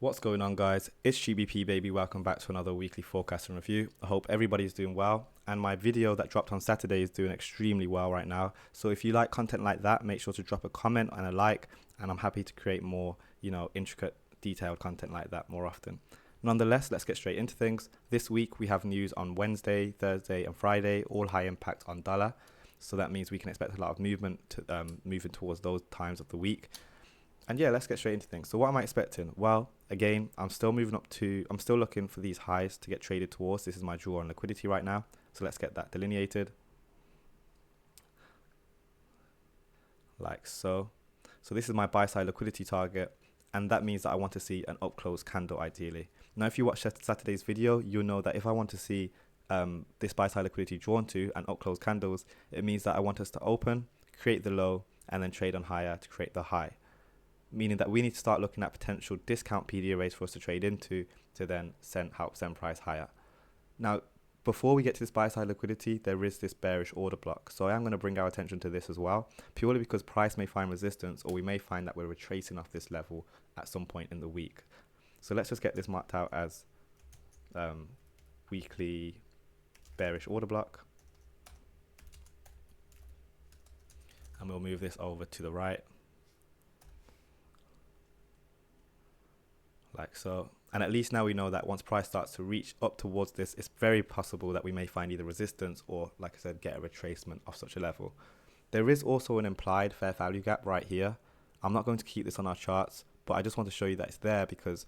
What's going on, guys? It's GBP baby. Welcome back to another weekly forecast and review. I hope everybody's doing well, and my video that dropped on Saturday is doing extremely well right now. So if you like content like that, make sure to drop a comment and a like, and I'm happy to create more, intricate, detailed content like that more often. Nonetheless, let's get straight into things. This week we have news on Wednesday, Thursday, and Friday, all high impact on dollar. So that means we can expect a lot of movement moving towards those times of the week. And yeah, let's get straight into things. So what am I expecting? Well, again, I'm still looking for these highs to get traded towards. This is my draw on liquidity right now. So let's get that delineated. Like so. So this is my buy side liquidity target. And that means that I want to see an up close candle ideally. Now, if you watch Saturday's video, you'll know that if I want to see this buy side liquidity drawn to and up close candles, it means that I want us to open, create the low, and then trade on higher to create the high. Meaning that we need to start looking at potential discount PD arrays for us to trade into to then help send price higher. Now, before we get to this buy side liquidity, there is this bearish order block. So I am going to bring our attention to this as well, purely because price may find resistance, or we may find that we're retracing off this level at some point in the week. So let's just get this marked out as weekly bearish order block. And we'll move this over to the right. Like so. And at least now we know that once price starts to reach up towards this, it's very possible that we may find either resistance or, like I said, get a retracement of such a level. There is also an implied fair value gap right here. I'm not going to keep this on our charts, but I just want to show you that it's there because,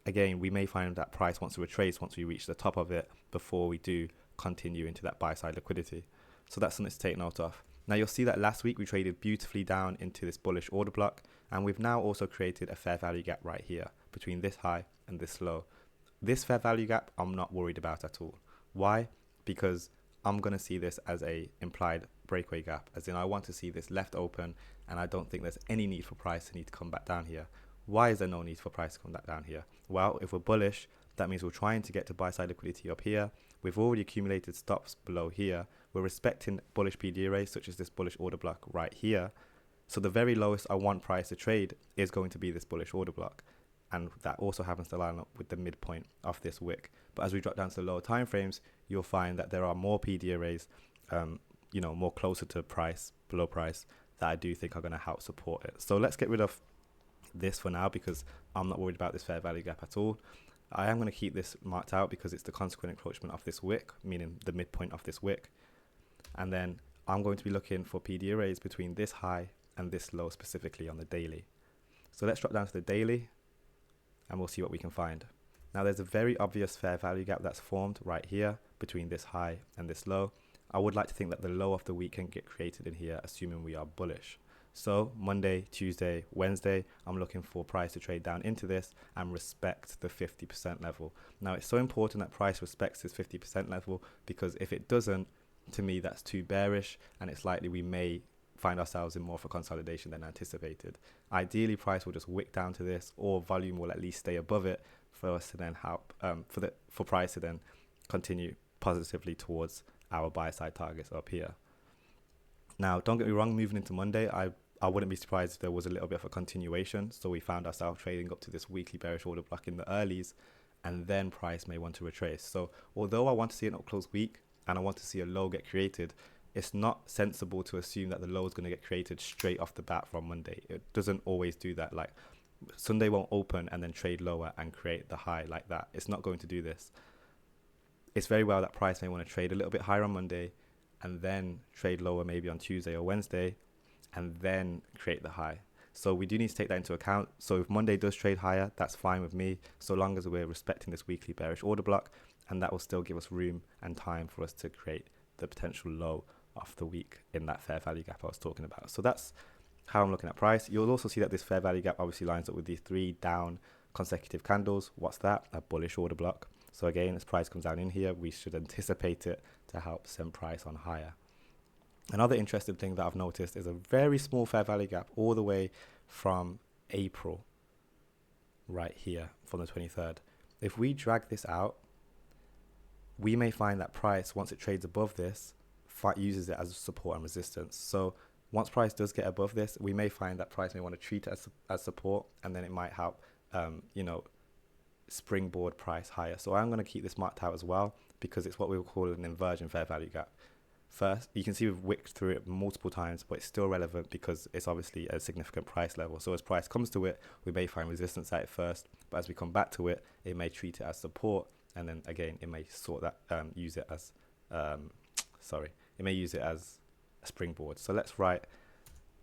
again, we may find that price wants to retrace once we reach the top of it before we do continue into that buy side liquidity. So that's something to take note of. Now you'll see that last week we traded beautifully down into this bullish order block, and we've now also created a fair value gap right here between this high and this low. This fair value gap I'm not worried about at all. Why? Because I'm going to see this as a implied breakaway gap, as in I want to see this left open, and I don't think there's any need for price to need to come back down here. Why is there no need for price to come back down here? Well, if we're bullish, that means we're trying to get to buy side liquidity up here. We've already accumulated stops below here. We're respecting bullish PD arrays such as this bullish order block right here. So the very lowest I want price to trade is going to be this bullish order block. And that also happens to line up with the midpoint of this wick. But as we drop down to the lower time frames, you'll find that there are more PD arrays, more closer to price, below price, that I do think are going to help support it. So let's get rid of this for now because I'm not worried about this fair value gap at all. I am going to keep this marked out because it's the consequent encroachment of this wick, meaning the midpoint of this wick. And then I'm going to be looking for PD arrays between this high and this low, specifically on the daily. So let's drop down to the daily and we'll see what we can find. Now there's a very obvious fair value gap that's formed right here between this high and this low. I would like to think that the low of the week can get created in here, assuming we are bullish. So Monday, Tuesday, Wednesday, I'm looking for price to trade down into this and respect the 50% level. Now it's so important that price respects this 50% level, because if it doesn't, to me that's too bearish, and it's likely we may find ourselves in more of a consolidation than anticipated. Ideally, price will just wick down to this, or volume will at least stay above it for us to then help for price to then continue positively towards our buy side targets up here. Now, don't get me wrong, moving into Monday, I wouldn't be surprised if there was a little bit of a continuation. So we found ourselves trading up to this weekly bearish order block in the earlies, and then price may want to retrace. So although I want to see an up close week and I want to see a low get created, it's not sensible to assume that the low is going to get created straight off the bat from Monday. It doesn't always do that. Like Sunday won't open and then trade lower and create the high like that. It's not going to do this. It's very well that price may want to trade a little bit higher on Monday and then trade lower maybe on Tuesday or Wednesday, and then create the high. So we do need to take that into account. So if Monday does trade higher, that's fine with me, so long as we're respecting this weekly bearish order block, and that will still give us room and time for us to create the potential low of the week in that fair value gap I was talking about. So that's how I'm looking at price. You'll also see that this fair value gap obviously lines up with these 3 down consecutive candles. What's that? A bullish order block. So again, as price comes down in here, we should anticipate it to help send price on higher. Another interesting thing that I've noticed is a very small fair value gap all the way from April, right here from the 23rd. If we drag this out, we may find that price, once it trades above this, uses it as support and resistance. So once price does get above this, we may find that price may want to treat it as support, and then it might help you know, springboard price higher. So I'm going to keep this marked out as well, because it's what we will call an inversion fair value gap. First, you can see we've wicked through it multiple times, but it's still relevant because it's obviously a significant price level. So as price comes to it, we may find resistance at it first, but as we come back to it, it may treat it as support, and then again, it may use it as it may use it as a springboard. So let's write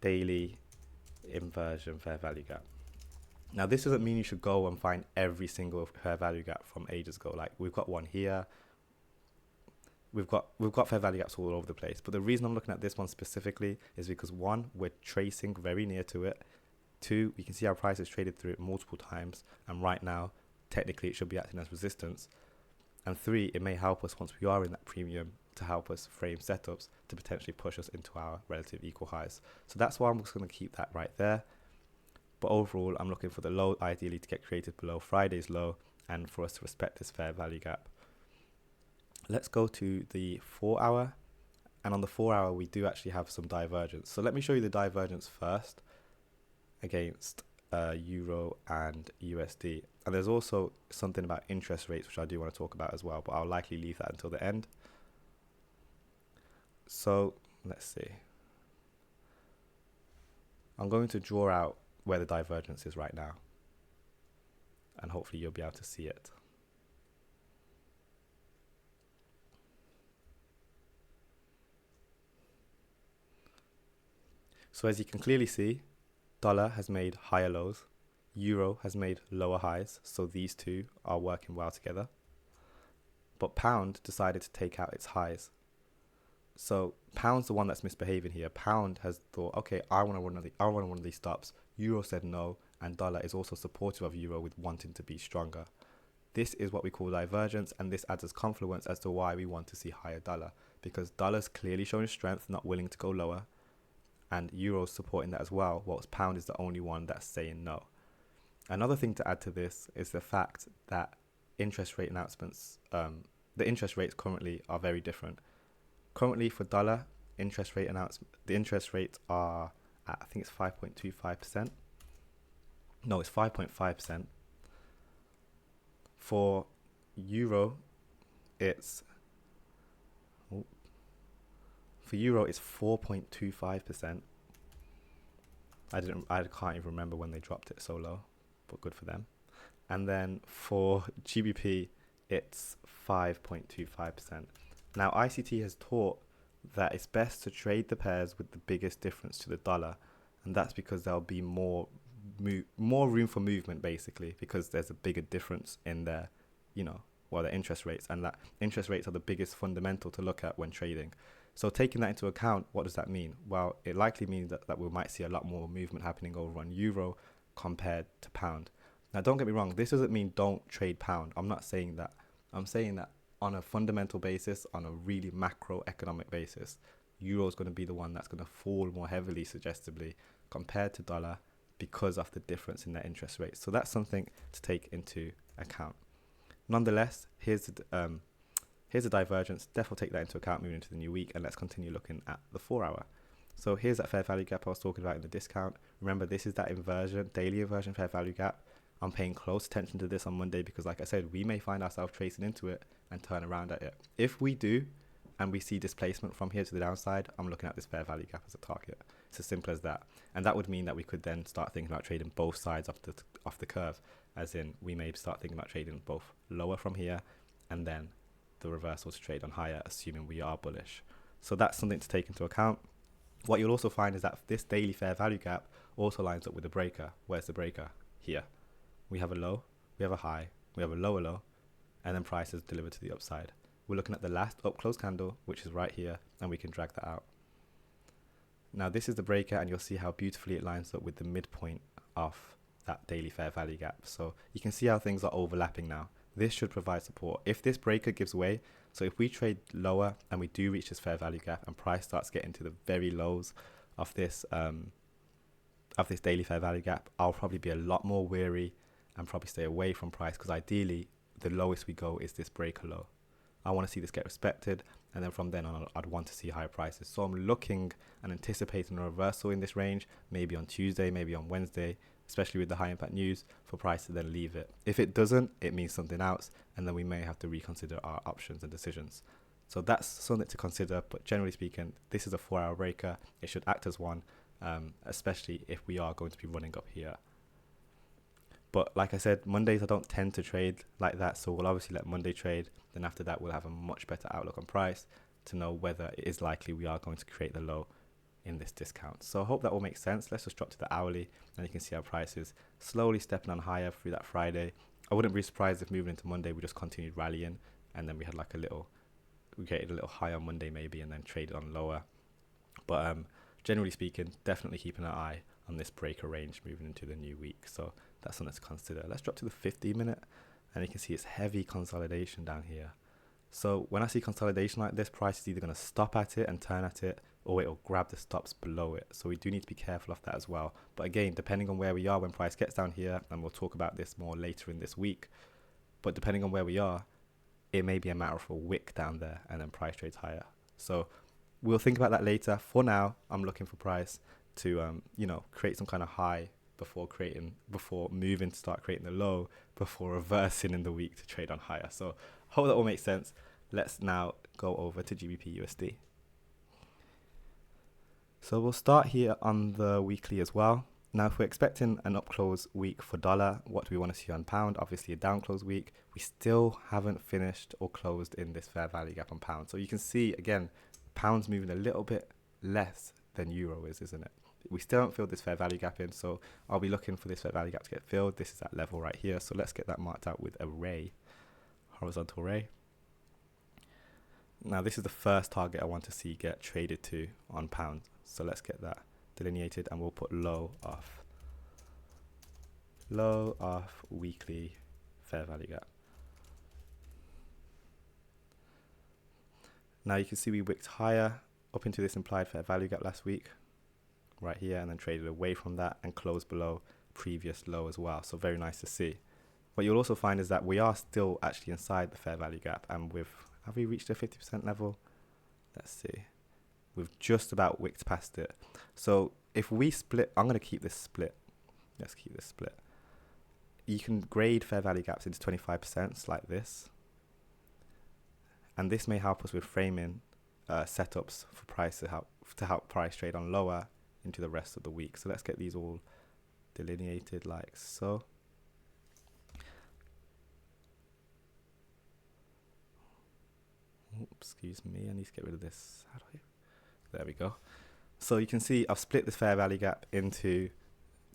daily inversion fair value gap. Now, this doesn't mean you should go and find every single fair value gap from ages ago. Like, we've got one here. We've got fair value gaps all over the place. But the reason I'm looking at this one specifically is because, one, we're tracing very near to it. Two, we can see our price has traded through it multiple times. And right now, technically, it should be acting as resistance. And three, it may help us once we are in that premium to help us frame setups to potentially push us into our relative equal highs. So that's why I'm just going to keep that right there. But overall, I'm looking for the low ideally to get created below Friday's low and for us to respect this fair value gap. Let's go to the 4 hour. And on the 4 hour, we do actually have some divergence. So let me show you the divergence first against Euro and USD. And there's also something about interest rates, which I do want to talk about as well, but I'll likely leave that until the end. So let's see. I'm going to draw out where the divergence is right now, and hopefully you'll be able to see it. So as you can clearly see, dollar has made higher lows, euro has made lower highs, so these two are working well together. But pound decided to take out its highs. So pound's the one that's misbehaving here. Pound has thought, okay, I want one of these stops. Euro said no, and dollar is also supportive of euro with wanting to be stronger. This is what we call divergence, and this adds as confluence as to why we want to see higher dollar, because dollar's clearly showing strength, not willing to go lower, and euro's supporting that as well, whilst pound is the only one that's saying no. Another thing to add to this is the fact that interest rate announcements, the interest rates currently are very different. Currently for dollar, the interest rates are at, I think it's 5.25%. No, it's 5.5%. For euro, it's 4.25%. I can't even remember when they dropped it so low, but good for them. And then for GBP, it's 5.25%. Now, ICT has taught that it's best to trade the pairs with the biggest difference to the dollar, and that's because there'll be more room for movement, basically, because there's a bigger difference in their, their interest rates, and that interest rates are the biggest fundamental to look at when trading. So taking that into account, what does that mean? Well, it likely means that we might see a lot more movement happening over on euro compared to pound. Now, don't get me wrong, this doesn't mean don't trade pound. I'm not saying that. I'm saying that on a fundamental basis, on a really macroeconomic basis, euro is going to be the one that's going to fall more heavily, suggestively, compared to dollar because of the difference in their interest rates. So that's something to take into account. Nonetheless, here's the divergence. Definitely take that into account moving into the new week, and let's continue looking at the 4 hour. So here's that fair value gap I was talking about in the discount. Remember, this is that daily inversion fair value gap. I'm paying close attention to this on Monday because, like I said, we may find ourselves tracing into it and turn around at it. If we do, and we see displacement from here to the downside, I'm looking at this fair value gap as a target. It's as simple as that. And that would mean that we could then start thinking about trading both sides of the curve, as in we may start thinking about trading both lower from here and then the reversal to trade on higher, assuming we are bullish. So that's something to take into account. What you'll also find is that this daily fair value gap also lines up with the breaker. Where's the breaker? Here. We have a low, we have a high, we have a lower low, and then price is delivered to the upside. We're looking at the last up close candle, which is right here, and we can drag that out. Now this is the breaker, and you'll see how beautifully it lines up with the midpoint of that daily fair value gap. So you can see how things are overlapping now. This should provide support. If this breaker gives way, so if we trade lower and we do reach this fair value gap and price starts getting to the very lows of this daily fair value gap, I'll probably be a lot more wary and probably stay away from price, because ideally the lowest we go is this breaker low. I want to see this get respected, and then from then on I'd want to see higher prices. So I'm looking and anticipating a reversal in this range, maybe on Tuesday, maybe on Wednesday, especially with the high impact news, for price to then leave it. If it doesn't, it means something else, and then we may have to reconsider our options and decisions. So that's something to consider, but generally speaking, this is a 4-hour breaker. It should act as one, especially if we are going to be running up here. But like I said, Mondays I don't tend to trade like that, so we'll obviously let Monday trade. Then after that, we'll have a much better outlook on price to know whether it is likely we are going to create the low in this discount. So I hope that all makes sense. Let's just drop to the hourly, and you can see our prices slowly stepping on higher through that Friday. I wouldn't be surprised if moving into Monday we just continued rallying, and then we had like we created a little high on Monday maybe, and then traded on lower. But generally speaking, definitely keeping an eye on this breaker range moving into the new week. So that's something to consider. Let's drop to the 50-minute, and you can see it's heavy consolidation down here. So when I see consolidation like this, price is either going to stop at it and turn at it, or it will grab the stops below it. So we do need to be careful of that as well. But again, depending on where we are when price gets down here, and we'll talk about this more later in this week, but depending on where we are, it may be a matter of a wick down there and then price trades higher. So we'll think about that later. For now, I'm looking for price to create some kind of high before moving to start creating the low, before reversing in the week to trade on higher. So hope that all makes sense. Let's now go over to GBP USD. So we'll start here on the weekly as well. Now, if we're expecting an up close week for dollar, what do we want to see on pound? Obviously a down close week. We still haven't finished or closed in this fair value gap on pound. So you can see, again, pound's moving a little bit less than euro is, isn't it? We still haven't filled this fair value gap in, so I'll be looking for this fair value gap to get filled. This is that level right here. So let's get that marked out with a ray, horizontal ray. Now, this is the first target I want to see get traded to on pound. So let's get that delineated, and we'll put low off weekly fair value gap. Now you can see we wicked higher up into this implied fair value gap last week right here, and then traded away from that and closed below previous low as well. So very nice to see. What you'll also find is that we are still actually inside the fair value gap, and have we reached a 50% level? Let's see. We've just about wicked past it. So if we split, I'm going to keep this split. Let's keep this split. You can grade fair value gaps into 25% like this. And this may help us with framing setups for price to help price trade on lower into the rest of the week. So let's get these all delineated like so. Oops, excuse me, I need to get rid of this. There we go. So you can see I've split this fair value gap into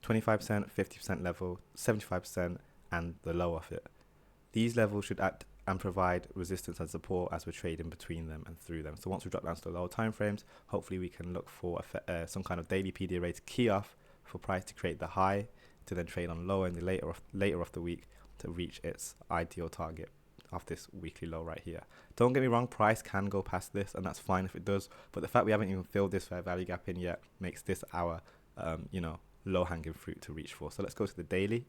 25%, 50% level, 75%, and the low of it. These levels should act and provide resistance and support as we're trading between them and through them. So once we drop down to the lower time frames, hopefully we can look for some kind of daily PD array to key off for price to create the high, to then trade on lower in the later of the week to reach its ideal target of this weekly low right here. Don't get me wrong, price can go past this, and that's fine if it does, but the fact we haven't even filled this fair value gap in yet makes this our low hanging fruit to reach for. So let's go to the daily,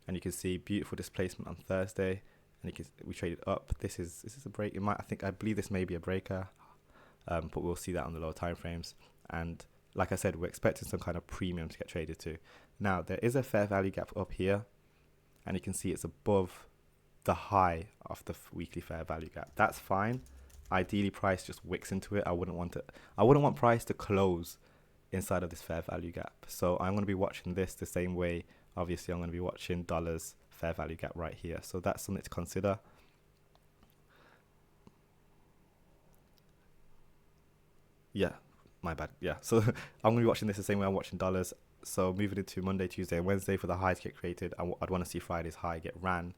and you can see beautiful displacement on Thursday, and we traded up. This is a break. I believe this may be a breaker, but we'll see that on the lower time frames. And like I said, we're expecting some kind of premium to get traded to. Now there is a fair value gap up here, and you can see it's above the high of the weekly fair value gap. That's fine. Ideally, price just wicks into it. I wouldn't want price to close inside of this fair value gap. So I'm going to be watching this the same way. Obviously, I'm going to be watching dollars fair value gap right here. So that's something to consider. Yeah, my bad. Yeah, so I'm going to be watching this the same way I'm watching dollars. So moving into Monday, Tuesday, and Wednesday for the highs to get created, I'd want to see Friday's high get ran.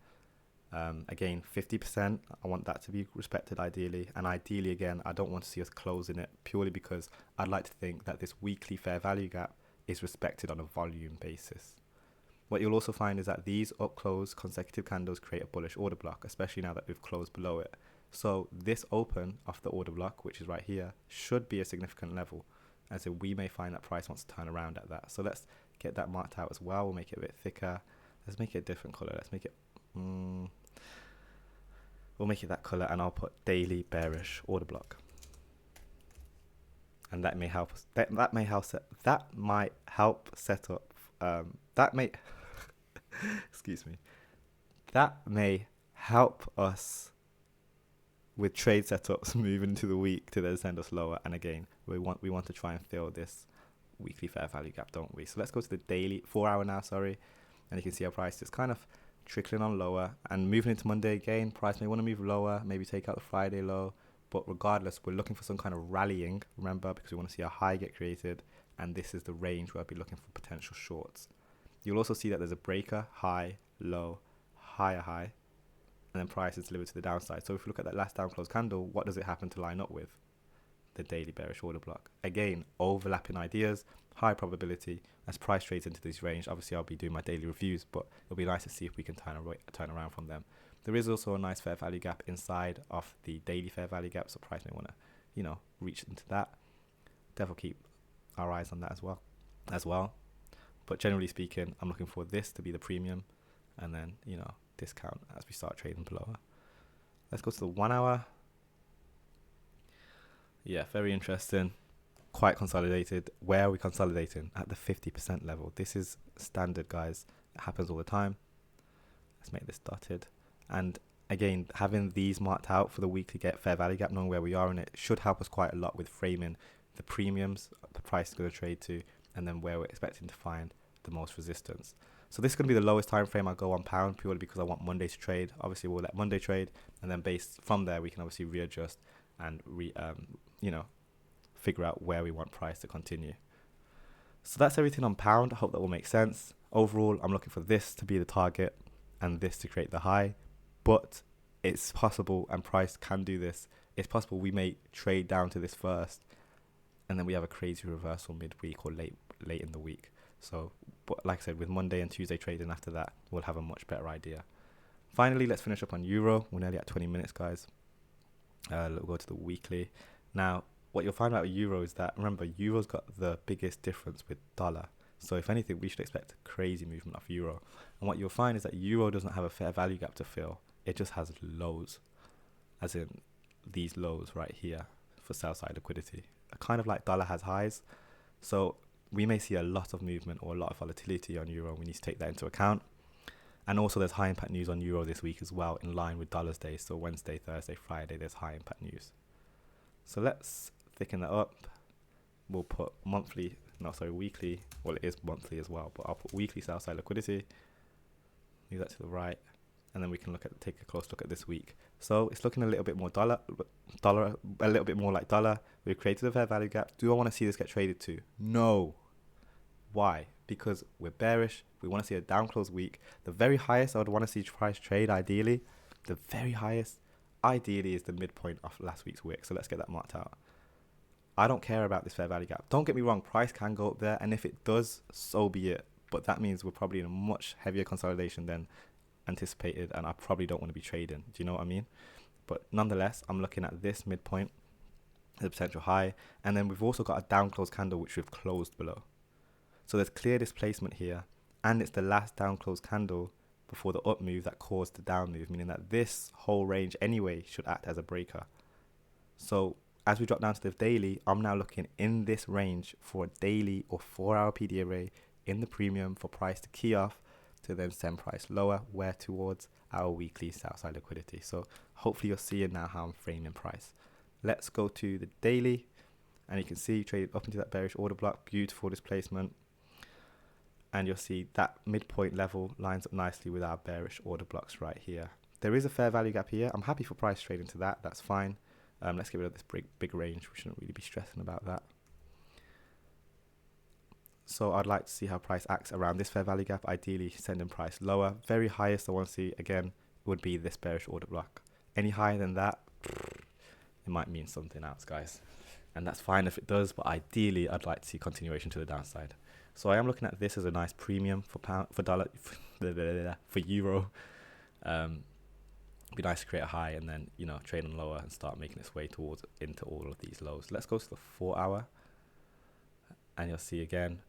Again, 50%, I want that to be respected ideally. And ideally, again, I don't want to see us closing it purely because I'd like to think that this weekly fair value gap is respected on a volume basis. What you'll also find is that these up close consecutive candles create a bullish order block, especially now that we've closed below it. So this open of the order block, which is right here, should be a significant level. And so we may find that price wants to turn around at that. So let's get that marked out as well. We'll make it a bit thicker. Let's make it a different color. Let's make it... We'll make it that color, and I'll put daily bearish order block, and that may help us. That might help set up that may excuse me, that may help us with trade setups moving into the week to then send us lower. And again, we want to try and fill this weekly fair value gap, don't we? So let's go to the daily 4 hour now, sorry, and you can see our price is kind of trickling on lower, and moving into Monday again, price may want to move lower, maybe take out the Friday low, but regardless, we're looking for some kind of rallying, remember, because we want to see a high get created, and this is the range where I'll be looking for potential shorts. You'll also see that there's a breaker, high, low, higher high, and then price is delivered to the downside. So if we look at that last down close candle, what does it happen to line up with? The daily bearish order block. Again, overlapping ideas, high probability as price trades into this range. Obviously, I'll be doing my daily reviews, but it'll be nice to see if we can turn around from them. There is also a nice fair value gap inside of the daily fair value gap, so price may want to, reach into that. Definitely keep our eyes on that as well. But generally speaking, I'm looking for this to be the premium, and then discount as we start trading below. Let's go to the 1 hour. Yeah, very interesting. Quite consolidated. Where are we consolidating? At the 50% level. This is standard, guys. It happens all the time. Let's make this dotted. And again, having these marked out for the weekly fair value gap, knowing where we are in it, should help us quite a lot with framing the premiums the price is going to trade to, and then where we're expecting to find the most resistance. So this is going to be the lowest time frame I go on pound, purely because I want Monday to trade. Obviously, we'll let Monday trade, and then based from there, we can obviously readjust and figure out where we want price to continue. So that's everything on pound. I hope that will make sense. Overall, I'm looking for this to be the target and this to create the high, but it's possible, and price can do this. It's possible we may trade down to this first, and then we have a crazy reversal midweek or late in the week. So, but like I said, with Monday and Tuesday trading after that, we'll have a much better idea. Finally, let's finish up on Euro. We're nearly at 20 minutes, guys. We'll go to the weekly. Now, what you'll find out with Euro is that, remember, Euro's got the biggest difference with dollar. So if anything, we should expect a crazy movement of Euro. And what you'll find is that Euro doesn't have a fair value gap to fill. It just has lows, as in these lows right here for sell side liquidity. Kind of like dollar has highs. So we may see a lot of movement or a lot of volatility on Euro. We need to take that into account. And also there's high impact news on Euro this week as well, in line with dollar's day. So Wednesday, Thursday, Friday, there's high impact news. So let's thicken that up. We'll put weekly. Well, it is monthly as well, but I'll put weekly sell side liquidity. Move that to the right. And then we can take a close look at this week. So it's looking a little bit more dollar, a little bit more like dollar. We've created a fair value gap. Do I want to see this get traded to? No. Why? Because we're bearish. We want to see a down close week. The very highest I would want to see price trade, ideally, the very highest, ideally, is the midpoint of last week's wick. So let's get that marked out. I don't care about this fair value gap. Don't get me wrong, price can go up there, and if it does, so be it. But that means we're probably in a much heavier consolidation than anticipated, and I probably don't want to be trading. Do you know what I mean? But nonetheless, I'm looking at this midpoint, the potential high, and then we've also got a down close candle which we've closed below. So there's clear displacement here, and it's the last down close candle before the up move that caused the down move, meaning that this whole range anyway should act as a breaker. So as we drop down to the daily, I'm now looking in this range for a daily or 4 hour PD array in the premium for price to key off to then send price lower, where towards our weekly sell side liquidity. So hopefully you're seeing now how I'm framing price. Let's go to the daily, and you can see traded up into that bearish order block, beautiful displacement. And you'll see that midpoint level lines up nicely with our bearish order blocks right here. There is a fair value gap here. I'm happy for price trading to that. That's fine. Let's get rid of this big range. We shouldn't really be stressing about that. So I'd like to see how price acts around this fair value gap, ideally sending price lower. Very highest I want to see, again, would be this bearish order block. Any higher than that, it might mean something else, guys. And that's fine if it does, but ideally I'd like to see continuation to the downside. So I am looking at this as a nice premium for Euro. Be nice to create a high and then, trade on lower and start making its way into all of these lows. Let's go to the 4 hour, and you'll see again,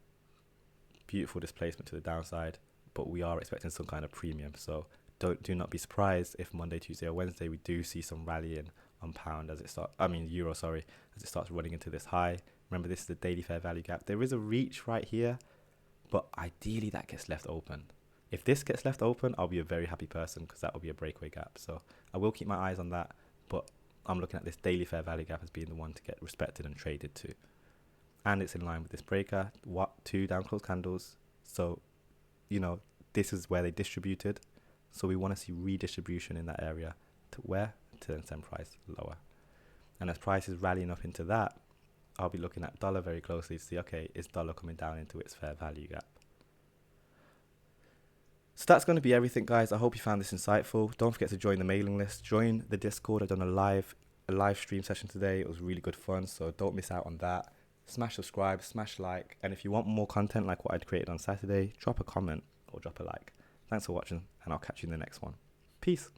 beautiful displacement to the downside, but we are expecting some kind of premium. So do not be surprised if Monday, Tuesday, or Wednesday we do see some rallying on pound as it Euro, as it starts running into this high. Remember, this is the daily fair value gap. There is a reach right here, But ideally that gets left open. If this gets left open, I'll be a very happy person, because that will be a breakaway gap. So I will keep my eyes on that, but I'm looking at this daily fair value gap as being the one to get respected and traded to. And it's in line with this breaker. Two down close candles. So, you know, this is where they distributed. So we want to see redistribution in that area to where? To then send price lower. And as price is rallying up into that, I'll be looking at dollar very closely to see, okay, is dollar coming down into its fair value gap? So that's going to be everything, guys. I hope you found this insightful. Don't forget to join the mailing list. Join the Discord. I've done a live stream session today. It was really good fun, so don't miss out on that. Smash subscribe, smash like, and if you want more content like what I'd created on Saturday, drop a comment or drop a like. Thanks for watching, and I'll catch you in the next one. Peace.